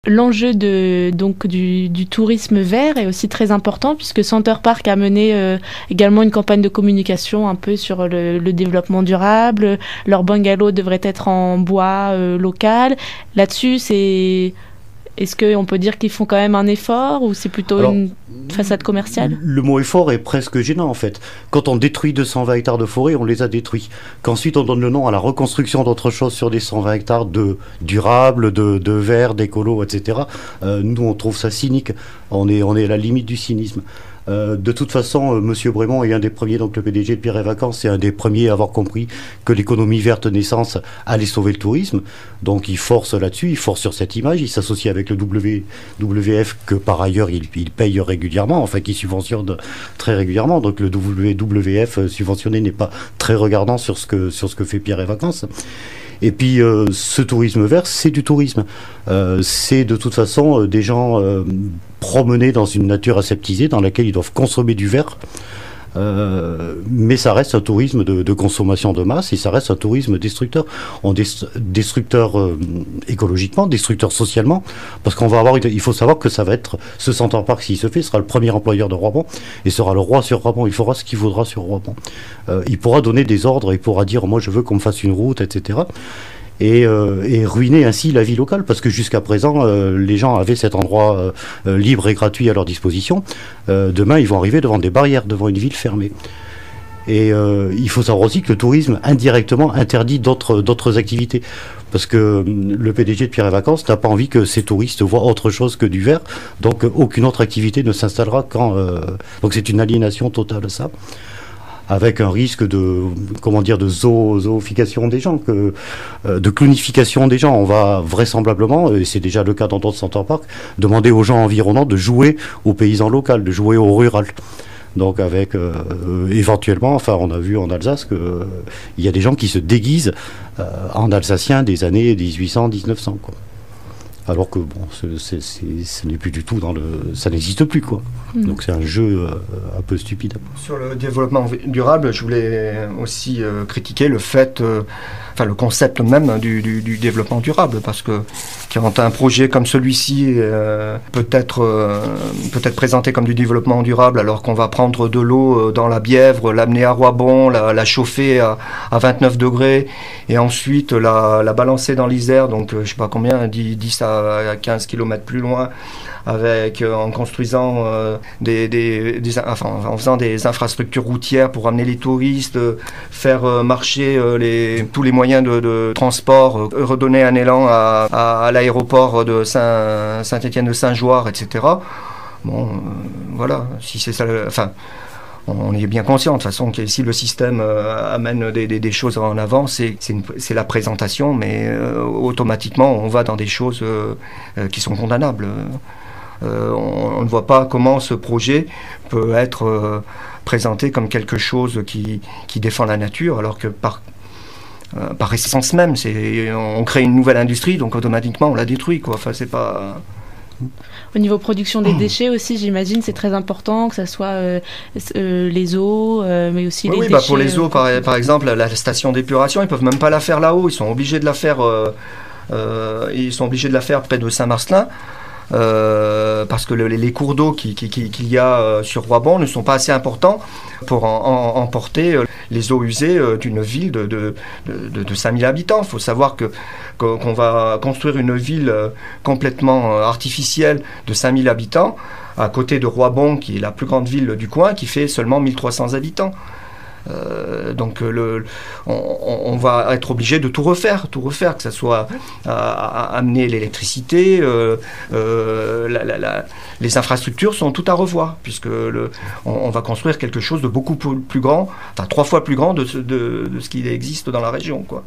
L'enjeu du tourisme vert est aussi très important puisque Center Parcs a mené également une campagne de communication un peu sur le développement durable. Leurs bungalows devraient être en bois local. Là-dessus, est-ce qu'on peut dire qu'ils font quand même un effort ou c'est plutôt une façade commerciale? Le mot effort est presque gênant en fait. Quand on détruit 220 hectares de forêt, on les a détruits. Qu'ensuite on donne le nom à la reconstruction d'autre chose sur des 120 hectares de durable, de vert, d'écolo, etc. Nous on trouve ça cynique. On est à la limite du cynisme. De toute façon, Monsieur Brémond est un des premiers, donc le PDG de Pierre et Vacances, est un des premiers à avoir compris que l'économie verte naissance allait sauver le tourisme. Donc il force là-dessus, il force sur cette image, il s'associe avec le WWF que par ailleurs il paye régulièrement, enfin qui subventionne très régulièrement. Donc le WWF subventionné n'est pas très regardant sur ce que fait Pierre et Vacances. Et puis ce tourisme vert, c'est du tourisme. C'est de toute façon des gens promenés dans une nature aseptisée dans laquelle ils doivent consommer du vert. Mais ça reste un tourisme de consommation de masse et ça reste un tourisme destructeur. Destructeur écologiquement, destructeur socialement, parce qu'on va avoir, il faut savoir que ça va être, ce Center Parcs, s'il se fait, sera le premier employeur de Roibon et sera le roi sur Roibon. Il fera ce qu'il voudra sur Roibon. Il pourra donner des ordres, il pourra dire moi je veux qu'on me fasse une route, etc. Et ruiner ainsi la vie locale, parce que jusqu'à présent, les gens avaient cet endroit libre et gratuit à leur disposition. Demain, ils vont arriver devant des barrières, devant une ville fermée. Et il faut savoir aussi que le tourisme, indirectement, interdit d'autres activités. Parce que le PDG de Pierre et Vacances n'a pas envie que ses touristes voient autre chose que du vert. Donc, aucune autre activité ne s'installera quand... Donc, c'est une aliénation totale, ça. Avec un risque de zoofication des gens, de clonification des gens. On va vraisemblablement, et c'est déjà le cas dans d'autres Center Parcs, demander aux gens environnants de jouer aux paysans locaux, de jouer au rural. Donc avec éventuellement, enfin on a vu en Alsace qu'il y a des gens qui se déguisent en alsaciens des années 1800-1900, quoi. Alors que bon, ce n'est plus du tout ça n'existe plus, quoi. Donc c'est un jeu un peu stupide. Sur le développement durable, je voulais aussi critiquer le fait, le concept même du développement durable, parce que quand un projet comme celui-ci peut être présenté comme du développement durable, alors qu'on va prendre de l'eau dans la Bièvre, l'amener à Roibon, la chauffer à 29 degrés, et ensuite la balancer dans l'Isère, donc je sais pas combien, 10 à 15 km plus loin, en construisant en faisant des infrastructures routières pour amener les touristes, faire marcher tous les moyens de transport, redonner un élan à l'aéroport de Saint-Étienne de Saint-Joire, etc. Bon, voilà, si c'est ça, on est bien conscient de toute façon que si le système amène des choses en avant, c'est la présentation, mais automatiquement on va dans des choses qui sont condamnables. On ne voit pas comment ce projet peut être présenté comme quelque chose qui défend la nature, alors que par essence même, on crée une nouvelle industrie, donc automatiquement on la détruit, quoi. Enfin, c'est pas... Au niveau production des déchets aussi, j'imagine, c'est très important que ça soit les eaux, mais aussi les déchets. Pour les eaux, par exemple, la station d'épuration, ils peuvent même pas la faire là-haut. Ils sont obligés de la faire. Près de Saint-Marcelin. Parce que les cours d'eau qu'il y a sur Roibon ne sont pas assez importants pour emporter les eaux usées d'une ville de 5000 habitants. Il faut savoir qu'on va construire une ville complètement artificielle de 5000 habitants à côté de Roibon, qui est la plus grande ville du coin, qui fait seulement 1300 habitants. Donc on va être obligé de tout refaire, que ce soit amener l'électricité, les infrastructures sont tout à revoir, puisque on va construire quelque chose de beaucoup plus grand, 3 fois plus grand de ce qui existe dans la région, quoi.